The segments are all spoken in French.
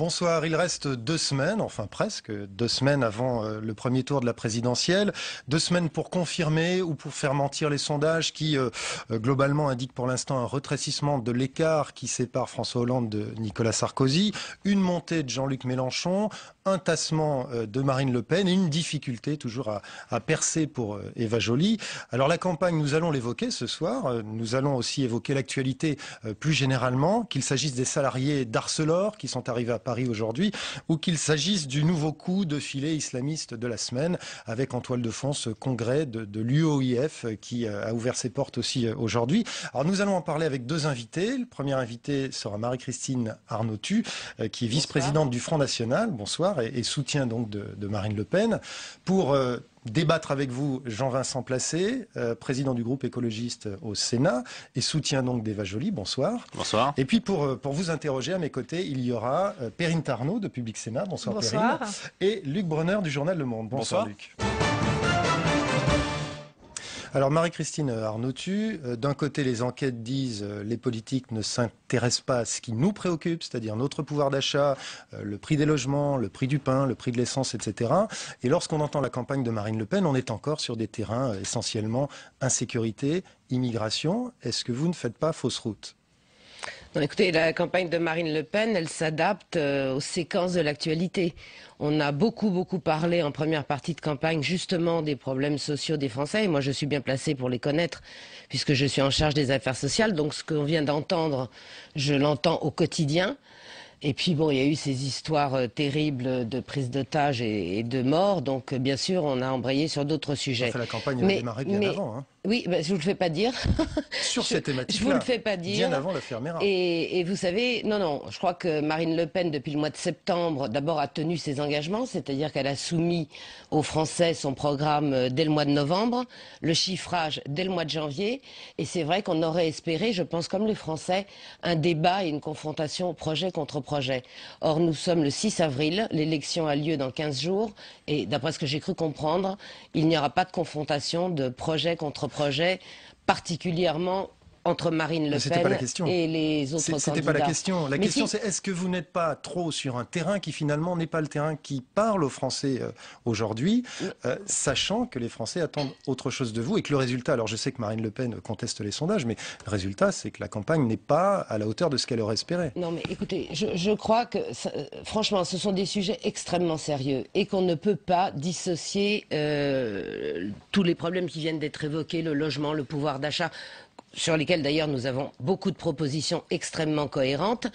Bonsoir, il reste 2 semaines, enfin presque 2 semaines avant le premier tour de la présidentielle. 2 semaines pour confirmer ou pour faire mentir les sondages qui globalement indiquent pour l'instant un retrécissement de l'écart qui sépare François Hollande de Nicolas Sarkozy, une montée de Jean-Luc Mélenchon, un tassement de Marine Le Pen et une difficulté toujours à percer pour Eva Joly. Alors la campagne, nous allons l'évoquer ce soir. Nous allons aussi évoquer l'actualité plus généralement, qu'il s'agisse des salariés d'Arcelor qui sont arrivés à Paris aujourd'hui ou qu'il s'agisse du nouveau coup de filet islamiste de la semaine avec en toile de fond ce congrès de l'UOIF qui a ouvert ses portes aussi aujourd'hui. Alors nous allons en parler avec 2 invités. Le premier invité sera Marie-Christine Arnautu qui est vice-présidente du Front National. Bonsoir. Et soutien donc de Marine Le Pen. Pour débattre avec vous, Jean-Vincent Placé, président du groupe écologiste au Sénat et soutien donc d'Eva Joly. Bonsoir. Bonsoir. Et puis pour vous interroger à mes côtés, il y aura Perrine Tarnaud de Public Sénat. Bonsoir, Bonsoir. Perrine. Et Luc Brunner du journal Le Monde. Bonsoir. Luc. Alors Marie-Christine Arnautu, d'un côté les enquêtes disent les politiques ne s'intéressent pas à ce qui nous préoccupe, c'est-à-dire notre pouvoir d'achat, le prix des logements, le prix du pain, le prix de l'essence, etc. Et lorsqu'on entend la campagne de Marine Le Pen, on est encore sur des terrains essentiellement insécurité, immigration. Est-ce que vous ne faites pas fausse route ? Non, écoutez, la campagne de Marine Le Pen, elle s'adapte aux séquences de l'actualité. On a beaucoup parlé en première partie de campagne justement des problèmes sociaux des Français. Et moi, je suis bien placée pour les connaître puisque je suis en charge des affaires sociales. Donc, ce qu'on vient d'entendre, je l'entends au quotidien. Et puis bon, il y a eu ces histoires terribles de prise d'otages et de morts. Donc, bien sûr, on a embrayé sur d'autres sujets. Enfin, la campagne a démarré bien avant. Hein. Oui, je vous le fais pas dire. Sur ces thématiques-là. Je vous le fais pas dire. Bien avant l'affaire Mera. Et vous savez, non, je crois que Marine Le Pen, depuis le mois de septembre, d'abord a tenu ses engagements, c'est-à-dire qu'elle a soumis aux Français son programme dès le mois de novembre, le chiffrage dès le mois de janvier. Et c'est vrai qu'on aurait espéré, je pense comme les Français, un débat et une confrontation projet contre projet. Or, nous sommes le 6 avril, l'élection a lieu dans 15 jours. Et d'après ce que j'ai cru comprendre, il n'y aura pas de confrontation de projet contre projet, particulièrement entre Marine Le Pen et les autres candidats. C'était pas la question. La question, c'est est-ce que vous n'êtes pas trop sur un terrain qui finalement n'est pas le terrain qui parle aux Français aujourd'hui, sachant que les Français attendent autre chose de vous et que le résultat, alors je sais que Marine Le Pen conteste les sondages, mais le résultat, c'est que la campagne n'est pas à la hauteur de ce qu'elle aurait espéré. Non, mais écoutez, je crois que, franchement, ce sont des sujets extrêmement sérieux et qu'on ne peut pas dissocier tous les problèmes qui viennent d'être évoqués, le logement, le pouvoir d'achat, sur lesquels d'ailleurs nous avons beaucoup de propositions extrêmement cohérentes,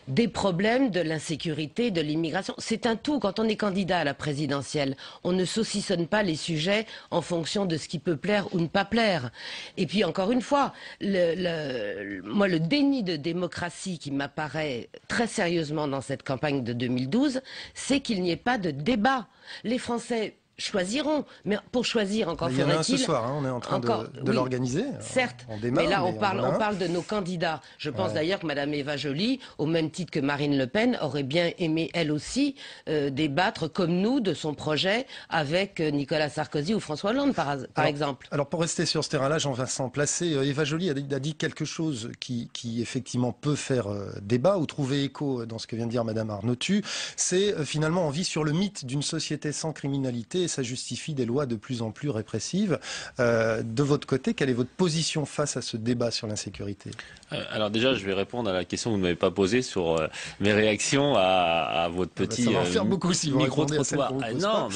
des problèmes de l'insécurité, de l'immigration. C'est un tout. Quand on est candidat à la présidentielle, on ne saucissonne pas les sujets en fonction de ce qui peut plaire ou ne pas plaire. Et puis encore une fois, moi le déni de démocratie qui m'apparaît très sérieusement dans cette campagne de 2012, c'est qu'il n'y ait pas de débat. Les Français choisiront, mais pour choisir encore faudrait-il... Il y en a un ce soir, hein, on est en train de l'organiser. Certes, démarre, mais là on parle de nos candidats. Je pense d'ailleurs que Madame Eva Joly, au même titre que Marine Le Pen, aurait bien aimé elle aussi débattre comme nous de son projet avec Nicolas Sarkozy ou François Hollande par exemple. Alors pour rester sur ce terrain-là, Jean-Vincent Placé, Eva Joly a dit quelque chose qui effectivement peut faire débat ou trouver écho dans ce que vient de dire Madame Arnautu. C'est finalement on vit sur le mythe d'une société sans criminalité. Ça justifie des lois de plus en plus répressives. De votre côté, quelle est votre position face à ce débat sur l'insécurité ? Alors déjà, je vais répondre à la question que vous ne m'avez pas posée sur mes réactions à votre petit ça va en faire beaucoup si vous micro-trottoir. Non,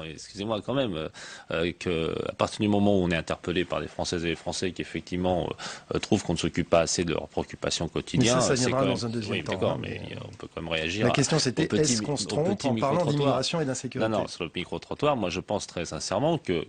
excusez-moi quand même, que à partir du moment où on est interpellé par des Françaises et des Français qui effectivement trouvent qu'on ne s'occupe pas assez de leurs préoccupations quotidiennes. Mais ça viendra dans un deuxième temps. D'accord, mais on peut quand même réagir. La question c'était est-ce qu'on se trompe en parlant d'immigration et d'insécurité ? Non, sur le micro-trottoir, moi je pense très sincèrement que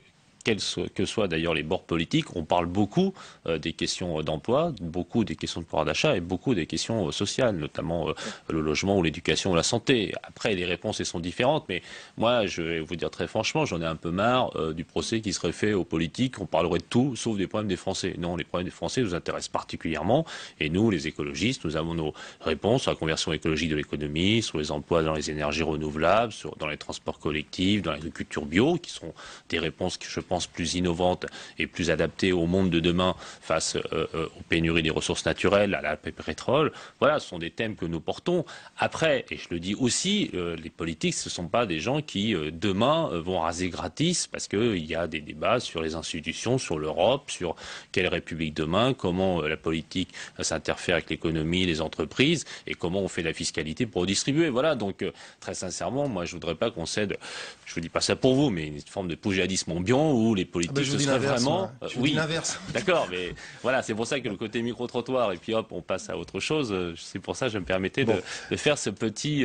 soient d'ailleurs les bords politiques, on parle beaucoup des questions d'emploi, beaucoup des questions de pouvoir d'achat et beaucoup des questions sociales, notamment le logement ou l'éducation ou la santé. Après, les réponses elles sont différentes, mais moi, je vais vous dire très franchement, j'en ai un peu marre du procès qui serait fait aux politiques. On parlerait de tout, sauf des problèmes des Français. Non, les problèmes des Français nous intéressent particulièrement, et nous, les écologistes, nous avons nos réponses sur la conversion écologique de l'économie, sur les emplois dans les énergies renouvelables, dans les transports collectifs, dans l'agriculture bio, qui sont des réponses que je pense pense, plus innovantes et plus adaptées au monde de demain face aux pénuries des ressources naturelles, à la pétrole. Voilà, ce sont des thèmes que nous portons. Après, et je le dis aussi, les politiques, ce ne sont pas des gens qui, demain, vont raser gratis parce qu'il y a des débats sur les institutions, sur l'Europe, sur quelle République demain, comment la politique s'interfère avec l'économie, les entreprises et comment on fait la fiscalité pour redistribuer. Voilà, donc très sincèrement, moi je voudrais pas qu'on cède, je vous dis pas ça pour vous, mais une forme de poujadisme ambiant où les politiques ce serait vraiment... oui, l'inverse. D'accord, mais voilà, c'est pour ça que le côté micro-trottoir et puis hop, on passe à autre chose. C'est pour ça que je me permettais de faire ce petit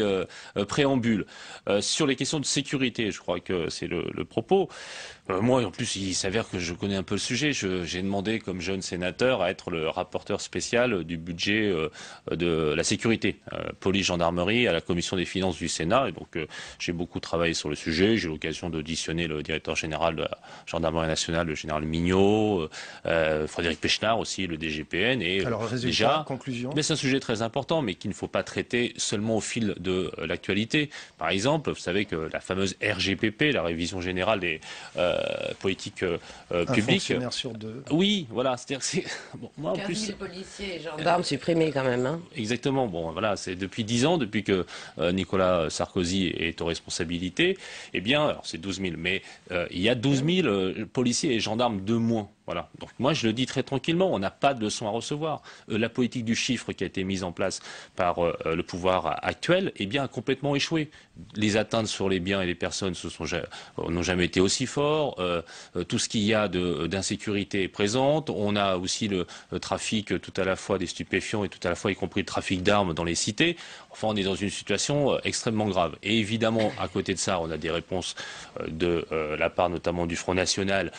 préambule. Sur les questions de sécurité, je crois que c'est le propos. Moi, en plus, il s'avère que je connais un peu le sujet. J'ai demandé, comme jeune sénateur, à être le rapporteur spécial du budget de la sécurité, police, gendarmerie, à la commission des finances du Sénat. Et donc, j'ai beaucoup travaillé sur le sujet. J'ai eu l'occasion d'auditionner le directeur général de la gendarmerie nationale, le général Mignot, Frédéric Pechnard aussi, le DGPN. Et alors, résultat, déjà, conclusion. mais c'est un sujet très important, mais qu'il ne faut pas traiter seulement au fil de l'actualité. Par exemple, vous savez que la fameuse RGPP, la révision générale des politique publique. Un fonctionnaire sur deux. Oui, voilà. C'est-à-dire, bon, moi, 15 000 policiers et gendarmes supprimés quand même. Hein. Exactement. Bon, voilà, c'est depuis 10 ans, depuis que Nicolas Sarkozy est aux responsabilités. Eh bien, alors c'est 12 000, mais il y a 12 000 policiers et gendarmes de moins. Voilà. Donc moi, je le dis très tranquillement, on n'a pas de leçons à recevoir. La politique du chiffre qui a été mise en place par le pouvoir actuel, eh bien, a complètement échoué. Les atteintes sur les biens et les personnes n'ont jamais été aussi forts. Tout ce qu'il y a d'insécurité est présente. On a aussi le trafic tout à la fois des stupéfiants et tout à la fois y compris le trafic d'armes dans les cités. Enfin, on est dans une situation extrêmement grave. Et évidemment, à côté de ça, on a des réponses de la part notamment du Front National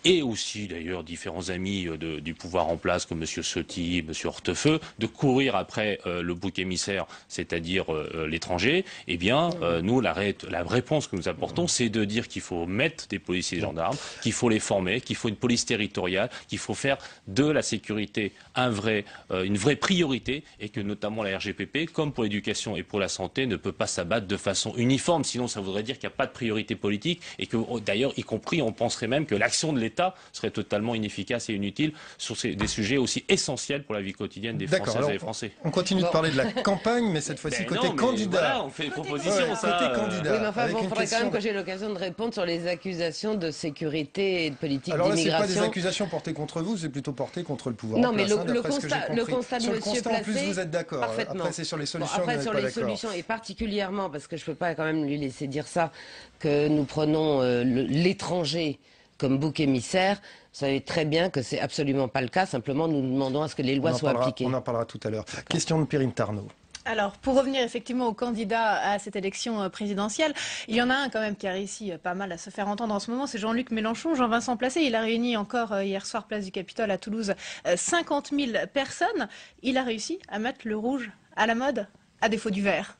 et aussi d'ailleurs différents amis du pouvoir en place comme M. Ciotti, M. Hortefeux, de courir après le bouc émissaire, c'est-à-dire l'étranger. Eh bien, nous, la réponse que nous apportons, c'est de dire qu'il faut mettre des policiers et gendarmes, qu'il faut les former, qu'il faut une police territoriale, qu'il faut faire de la sécurité une vraie priorité et que notamment la RGPP, comme pour l'éducation et pour la santé, ne peut pas s'abattre de façon uniforme. Sinon, ça voudrait dire qu'il n'y a pas de priorité politique et que, d'ailleurs, y compris, on penserait même que l'action de l'État serait totalement inefficace et inutile sur des sujets aussi essentiels pour la vie quotidienne des Françaises et des Français. On continue de parler de la campagne, mais cette fois-ci côté candidat. Voilà, on fait des propositions, ça. Côté candidat. Oui, mais enfin, il faudrait quand même que j'ai l'occasion de répondre sur les accusations de sécurité et de politique d'immigration. Alors là, c'est pas des accusations portées contre vous, c'est plutôt porté contre le pouvoir. Non, mais le constat de sur le Monsieur constat, Placé, en plus, vous êtes d'accord. Après, c'est sur les solutions. Après, sur les solutions, et particulièrement, parce que je ne peux pas quand même lui laisser dire ça, que nous prenons l'étranger comme bouc émissaire. Vous savez très bien que c'est absolument pas le cas. Simplement, nous demandons à ce que les lois soient appliquées. On en parlera tout à l'heure. Question de Perrine Tarnot. Alors, pour revenir effectivement aux candidats à cette élection présidentielle, il y en a un quand même qui a réussi pas mal à se faire entendre en ce moment, c'est Jean-Luc Mélenchon, Jean-Vincent Placé. Il a réuni encore hier soir, place du Capitole à Toulouse, 50 000 personnes. Il a réussi à mettre le rouge à la mode, à défaut du vert.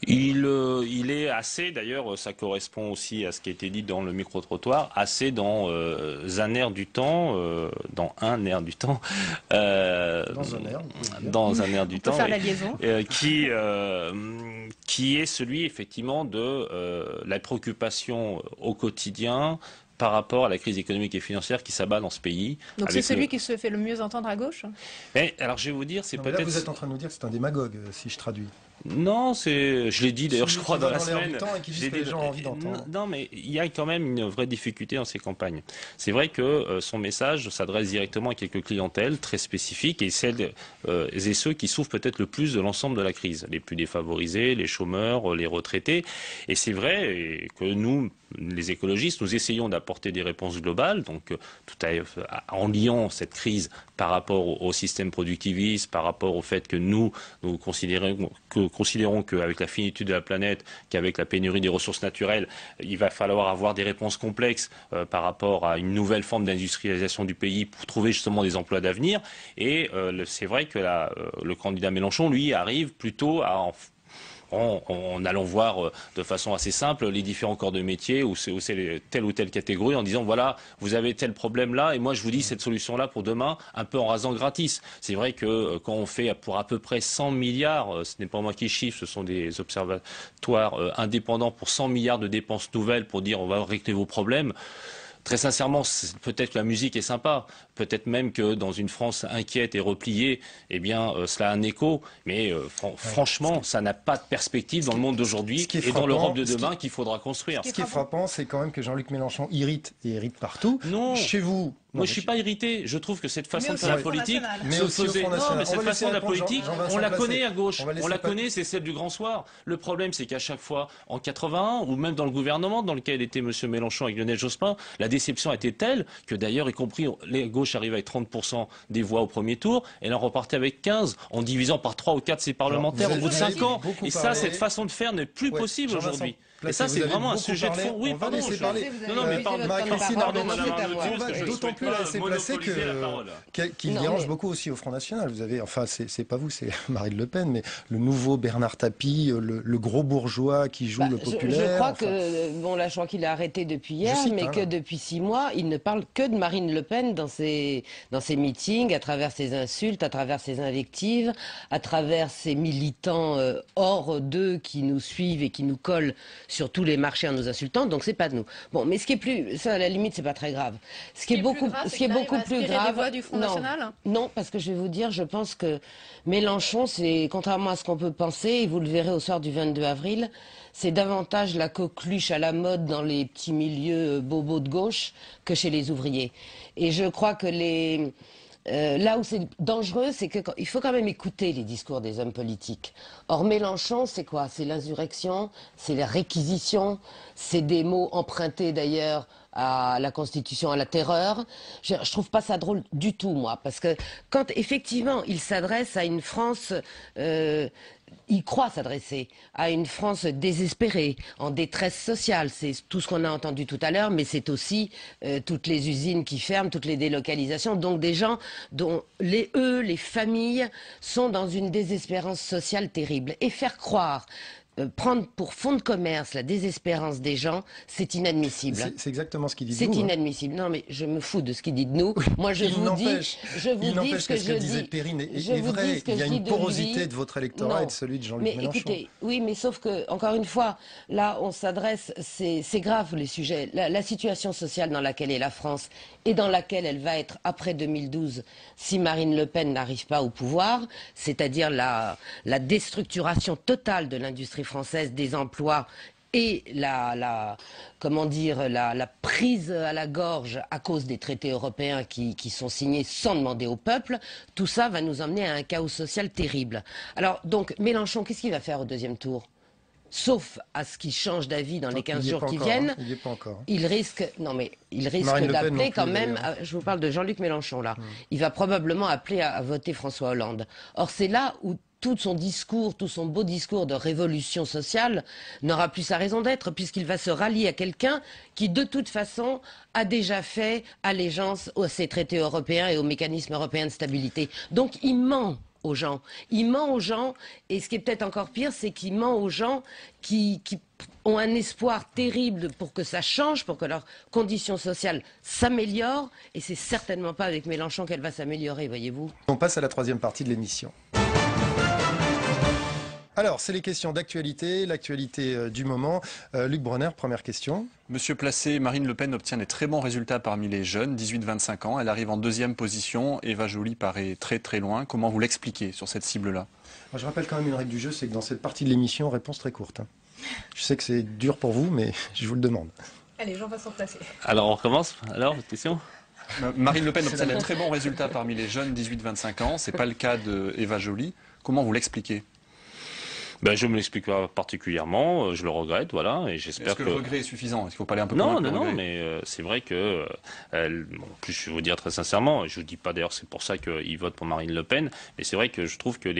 Il est assez, d'ailleurs, ça correspond aussi à ce qui a été dit dans le micro-trottoir, assez dans un air du temps, dans un air du temps, dans un air du temps, faire la liaison. Qui est celui effectivement de la préoccupation au quotidien par rapport à la crise économique et financière qui s'abat dans ce pays. Donc c'est celui qui se fait le mieux entendre à gauche. Mais, alors je vais vous dire, c'est peut-être... Là, vous êtes en train de nous dire que c'est un démagogue, si je traduis. Non, je l'ai dit d'ailleurs, je crois, dans la semaine. Les gens ont envie d'entendre. Non, mais il y a quand même une vraie difficulté dans ces campagnes. C'est vrai que son message s'adresse directement à quelques clientèles très spécifiques et celles et ceux qui souffrent peut-être le plus de l'ensemble de la crise. Les plus défavorisés, les chômeurs, les retraités. Et c'est vrai que nous, les écologistes, nous essayons d'apporter des réponses globales, donc en liant cette crise par rapport au système productiviste, par rapport au fait que nous considérons qu'avec la finitude de la planète, qu'avec la pénurie des ressources naturelles, il va falloir avoir des réponses complexes par rapport à une nouvelle forme d'industrialisation du pays pour trouver justement des emplois d'avenir. Et c'est vrai que le candidat Mélenchon, lui, arrive plutôt en allant voir de façon assez simple les différents corps de métier où c'est telle ou telle catégorie en disant voilà, vous avez tel problème là et moi je vous dis cette solution là pour demain un peu en rasant gratis. C'est vrai que quand on fait pour à peu près 100 milliards, ce n'est pas moi qui chiffre, ce sont des observatoires indépendants pour 100 milliards de dépenses nouvelles pour dire on va régler vos problèmes. Très sincèrement, peut-être que la musique est sympa, peut-être même que dans une France inquiète et repliée, eh bien, cela a un écho, mais franchement, ça n'a pas de perspective dans le monde d'aujourd'hui et dans l'Europe de demain qu'il faudra construire. Ce qui est frappant, c'est quand même que Jean-Luc Mélenchon irrite et irrite partout. Non. Chez vous. Moi, je suis pas irrité. Je trouve que cette façon de faire la politique, mais aussi au Front National. Non, mais cette façon de la politique, on la connaît à gauche. On la connaît, c'est celle du Grand Soir. Le problème, c'est qu'à chaque fois, en 81, ou même dans le gouvernement dans lequel était M. Mélenchon avec Lionel Jospin, la déception était telle que d'ailleurs, y compris les gauches arrivaient avec 30% des voix au premier tour, et elle en repartait avec 15, en divisant par 3 ou 4 ses parlementaires au bout de 5 ans. Et ça, cette façon de faire n'est plus possible aujourd'hui. Et ça, c'est vraiment un sujet de fond. Oui, pardon. Non, mais pardon, d'autant plus assez placé qu'il dérange beaucoup aussi au Front National. Vous avez, enfin, c'est pas vous, c'est Marine Le Pen, mais le nouveau Bernard Tapie, le gros bourgeois qui joue le populaire. Je crois que, bon, là, je crois qu'il a arrêté depuis hier, mais que depuis 6 mois, il ne parle que de Marine Le Pen dans ses meetings, à travers ses insultes, à travers ses invectives, à travers ses militants hors d'eux qui nous suivent et qui nous collent sur tous les marchés en nous insultant, donc c'est pas de nous. Bon, mais ce qui est plus, ça à la limite c'est pas très grave. Ce qui est beaucoup plus grave, des voix du Front National. Non, parce que je vais vous dire, je pense que Mélenchon, c'est contrairement à ce qu'on peut penser, et vous le verrez au soir du 22 avril, c'est davantage la coqueluche à la mode dans les petits milieux bobos de gauche que chez les ouvriers. Et je crois que là où c'est dangereux, c'est qu'il faut quand même écouter les discours des hommes politiques. Or, Mélenchon, c'est quoi? C'est l'insurrection, c'est la réquisition, c'est des mots empruntés d'ailleurs à la Constitution, à la terreur. Je trouve pas ça drôle du tout, moi, parce que quand effectivement il s'adresse à une France... il croit s'adresser à une France désespérée, en détresse sociale. C'est tout ce qu'on a entendu tout à l'heure, mais c'est aussi toutes les usines qui ferment, toutes les délocalisations. Donc des gens dont les familles sont dans une désespérance sociale terrible. Et faire croire... prendre pour fond de commerce la désespérance des gens, c'est inadmissible. C'est exactement ce qu'il dit de nous. C'est inadmissible. Non, mais je me fous de ce qu'il dit de nous. Moi, je vous dis ce que disait Perrine est vrai. Il y a une porosité de votre électorat et de celui de Jean-Luc Mélenchon. Écoutez, oui, mais sauf que, encore une fois, là, on s'adresse, c'est grave les sujets. La situation sociale dans laquelle est la France et dans laquelle elle va être après 2012 si Marine Le Pen n'arrive pas au pouvoir, c'est-à-dire la déstructuration totale de l'industrie française, des emplois et la prise à la gorge à cause des traités européens qui sont signés sans demander au peuple, tout ça va nous emmener à un chaos social terrible. Alors donc Mélenchon, qu'est-ce qu'il va faire au deuxième tour ? Sauf à ce qu'il change d'avis dans les 15 jours qui viennent, il n'y est pas encore. Il risque d'appeler quand même, je vous parle de Jean-Luc Mélenchon là, il va probablement appeler à voter François Hollande. Or c'est là où tout son discours, tout son beau discours de révolution sociale n'aura plus sa raison d'être, puisqu'il va se rallier à quelqu'un qui, de toute façon, a déjà fait allégeance à ces traités européens et au mécanisme européen de stabilité. Donc il ment aux gens. Il ment aux gens, et ce qui est peut-être encore pire, c'est qu'il ment aux gens qui ont un espoir terrible pour que ça change, pour que leurs conditions sociales s'améliorent, et c'est certainement pas avec Mélenchon qu'elle va s'améliorer, voyez-vous. On passe à la troisième partie de l'émission. Alors, c'est les questions d'actualité, l'actualité du moment. Luc Brunner, première question. Monsieur Placé, Marine Le Pen obtient des très bons résultats parmi les jeunes, 18-25 ans. Elle arrive en deuxième position. Eva Joly paraît très très loin. Comment vous l'expliquez sur cette cible-là ? Je rappelle quand même une règle du jeu, c'est que dans cette partie de l'émission, réponse très courte. Je sais que c'est dur pour vous, mais je vous le demande. Allez, Jean-Vincent Placé. Alors, on recommence. Alors, votre question ? Marine Le Pen obtient des très bons résultats parmi les jeunes, 18-25 ans. Ce n'est pas le cas d'Eva Joly. Comment vous l'expliquez ? Je ne me l'explique pas particulièrement, je le regrette, voilà, et j'espère que... Est-ce que le regret est suffisant ? Est-ce qu'il ne faut pas aller un peu plus loin ? Non, mais c'est vrai que, en plus je vais vous dire très sincèrement, je ne vous dis pas d'ailleurs c'est pour ça qu'ils votent pour Marine Le Pen, mais c'est vrai que je trouve que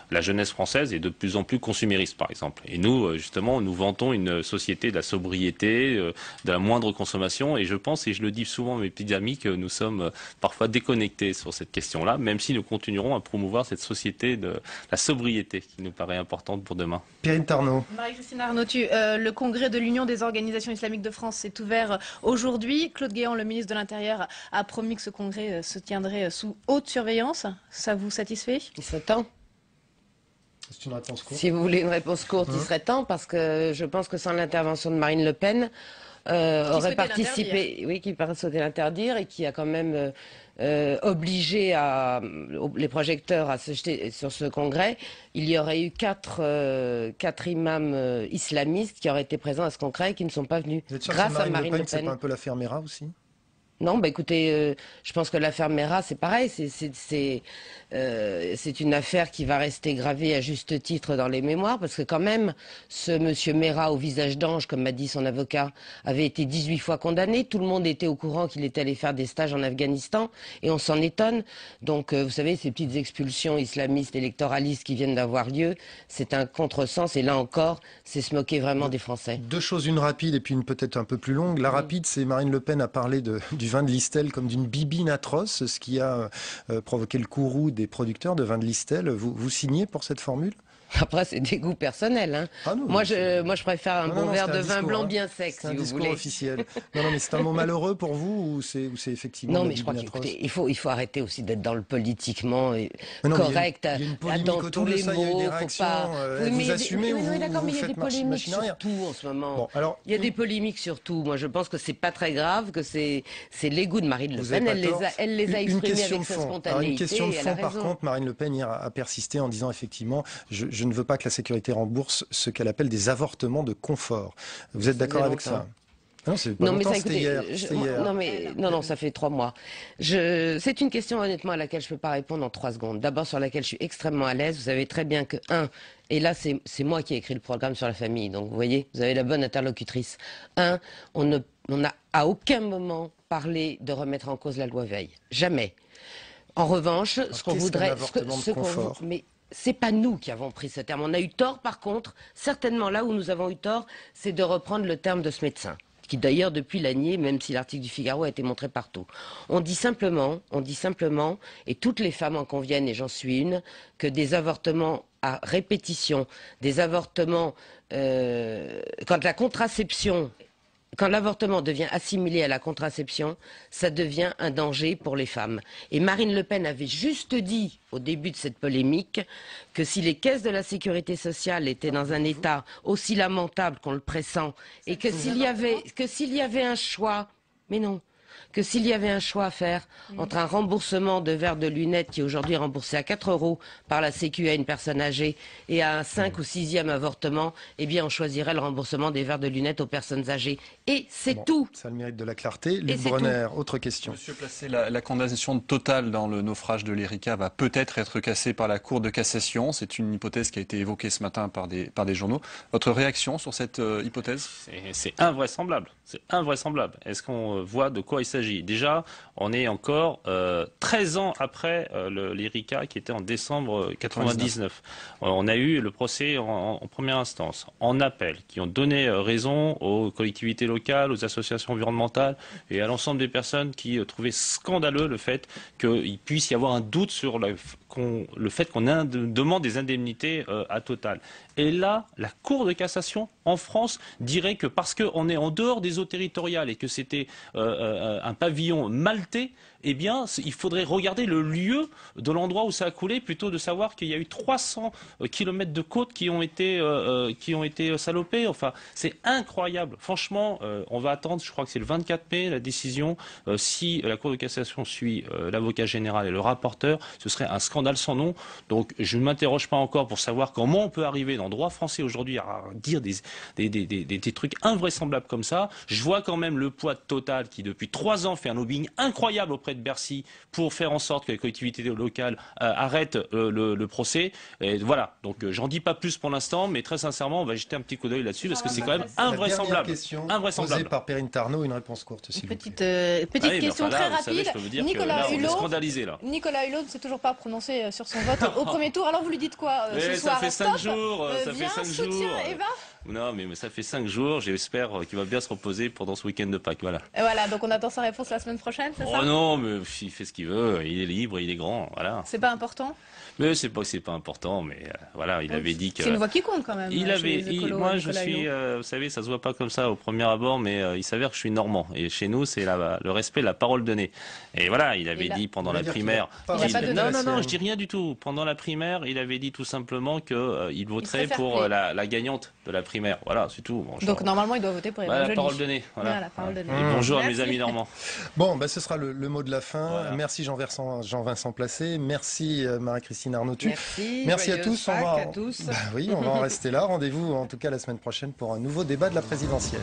la jeunesse française est de plus en plus consumériste, par exemple. Et nous, justement, nous vantons une société de la sobriété, de la moindre consommation, et je pense, et je le dis souvent à mes petits amis, que nous sommes parfois déconnectés sur cette question-là, même si nous continuerons à promouvoir cette société de la sobriété qui nous paraît importante pour demain. Perrine Tarnot. Marie-Christine Arnautu, le congrès de l'Union des organisations islamiques de France s'est ouvert aujourd'hui. Claude Guéant, le ministre de l'Intérieur, a promis que ce congrès se tiendrait sous haute surveillance. Ça vous satisfait ? Il serait temps. C'est une réponse courte. Si vous voulez une réponse courte, il serait temps, parce que je pense que sans l'intervention de Marine Le Pen, aurait participé, oui, qui souhaitait l'interdire et qui a quand même obligé les projecteurs à se jeter sur ce congrès. Il y aurait eu quatre imams islamistes qui auraient été présents à ce congrès et qui ne sont pas venus. Vous êtes sûr grâce que à Marine Le Pen. C'est pas un peu l'affaire Mera aussi? Non, bah écoutez, je pense que l'affaire Mera, c'est pareil. C'est une affaire qui va rester gravée à juste titre dans les mémoires, parce que quand même, ce monsieur Mera au visage d'ange, comme m'a dit son avocat, avait été 18 fois condamné. Tout le monde était au courant qu'il était allé faire des stages en Afghanistan, et on s'en étonne. Donc, vous savez, ces petites expulsions islamistes, électoralistes qui viennent d'avoir lieu, c'est un contresens, et là encore, c'est se moquer vraiment des Français. Deux choses, une rapide et puis une peut-être un peu plus longue. La rapide, c'est Marine Le Pen a parlé du vin de Listel comme d'une bibine atroce, ce qui a provoqué le courroux des producteurs de vin de Listel. Vous signez pour cette formule? Après, c'est des goûts personnels. Hein. Ah non, moi, je préfère un bon verre de vin blanc bien sec, si vous voulez. C'est un discours officiel. Non, mais c'est un mot malheureux pour vous ou c'est effectivement... Non, mais je crois qu'il faut arrêter aussi d'être dans le politiquement correct. Il y a une polémique dans autour tous de les ça, il y a eu mots, des réactions. Vous assumez ou vous faites machine arrière? Surtout en ce moment. Bon, alors, il y a des polémiques surtout. Moi, je pense que c'est pas très grave, que c'est les goûts de Marine Le Pen. Elle les a exprimés avec sa spontanéité. Alors, une question de fond, par raison. contre, Marine Le Pen hier a persisté en disant effectivement, je ne veux pas que la sécurité rembourse ce qu'elle appelle des avortements de confort. vous êtes d'accord avec ça? Non, c'est pas longtemps, c'était hier. Non, ça fait 3 mois. C'est une question honnêtement à laquelle je ne peux pas répondre en 3 secondes. D'abord, sur laquelle je suis extrêmement à l'aise. Vous savez très bien que, et là c'est moi qui ai écrit le programme sur la famille, donc vous voyez, vous avez la bonne interlocutrice. On n'a à aucun moment parlé de remettre en cause la loi Veil. Jamais. En revanche, ce qu'on voudrait... Mais c'est pas nous qui avons pris ce terme. On a eu tort, par contre, certainement là où nous avons eu tort, c'est de reprendre le terme de ce médecin, qui d'ailleurs depuis l'a nié, même si l'article du Figaro a été montré partout. On dit simplement, et toutes les femmes en conviennent, et j'en suis une, que des avortements à répétition, des avortements, quand l'avortement devient assimilé à la contraception, ça devient un danger pour les femmes. Et Marine Le Pen avait juste dit, au début de cette polémique, que si les caisses de la sécurité sociale étaient dans un état aussi lamentable qu'on le pressent, et que s'il y avait un choix, mais non, que s'il y avait un choix à faire entre un remboursement de verres de lunettes qui est aujourd'hui remboursé à 4 € par la Sécu à une personne âgée et à un 5 ou 6e avortement, eh bien on choisirait le remboursement des verres de lunettes aux personnes âgées. Et c'est tout. Ça a le mérite de la clarté. Luc Bronner, autre question. Monsieur Placé, la condamnation totale dans le naufrage de l'Erika va peut-être être cassée par la Cour de cassation. C'est une hypothèse qui a été évoquée ce matin par des journaux. Votre réaction sur cette hypothèse? C'est invraisemblable. C'est invraisemblable. Est-ce qu'on voit de quoi il s'agit? Déjà, on est encore 13 ans après l'Erika qui était en décembre 99. On a eu le procès en première instance, en appel, qui ont donné raison aux collectivités locales, aux associations environnementales et à l'ensemble des personnes qui trouvaient scandaleux le fait qu'il puisse y avoir un doute sur le fait qu'on demande des indemnités à Total. Et là, la Cour de cassation en France dirait que parce qu'on est en dehors des eaux territoriales et que c'était un pavillon maltais, eh bien, il faudrait regarder le lieu de l'endroit où ça a coulé, plutôt de savoir qu'il y a eu 300 kilomètres de côtes qui ont été salopés. Enfin, c'est incroyable. Franchement, on va attendre, je crois que c'est le 24 mai, la décision. Si la Cour de cassation suit l'avocat général et le rapporteur, ce serait un scandale sans nom. Donc, je ne m'interroge pas encore pour savoir comment on peut arriver dans le droit français aujourd'hui à dire des trucs invraisemblables comme ça. Je vois quand même le poids de Total qui, depuis 3 ans, fait un lobbying incroyable auprès de Bercy pour faire en sorte que les collectivités locales arrêtent le procès. Et voilà, donc j'en dis pas plus pour l'instant, mais très sincèrement, on va jeter un petit coup d'œil là-dessus parce que c'est quand même invraisemblable. Question posée par Perrine Tarnaud, une réponse courte, s'il vous plaît. Petite question très rapide. Nicolas Hulot ne s'est toujours pas prononcé sur son vote au premier tour. Alors vous lui dites quoi ce soir? Ça fait 5 jours. Eva. Non, mais ça fait 5 jours. J'espère qu'il va bien se reposer pendant ce week-end de Pâques. Voilà. Et voilà, donc on attend sa réponse la semaine prochaine, c'est ça? Oh non, mais il fait ce qu'il veut. Il est libre, il est grand. Voilà. C'est pas important? Mais c'est pas important, mais voilà, il avait dit que... C'est une voix qui compte quand même. Moi, je suis, vous savez, ça se voit pas comme ça au premier abord, mais il s'avère que je suis normand. Et chez nous, c'est le respect de la parole donnée. Et voilà, il avait dit pendant la primaire... Non, je dis rien du tout. Pendant la primaire, il avait dit tout simplement qu'il voterait pour la gagnante de la primaire. primaires. Voilà, c'est tout. Bon, Donc normalement, il doit voter pour Édouard la Joly. parole donnée. Voilà. La parole donnée. Et bonjour à Merci. mes amis normands. Bon, ce sera le mot de la fin. Voilà. Merci Jean-Vincent Placé. Merci Marie-Christine Arnautu. Merci à tous. À tous. Oui, on va en rester là. Rendez-vous en tout cas la semaine prochaine pour un nouveau débat de la présidentielle.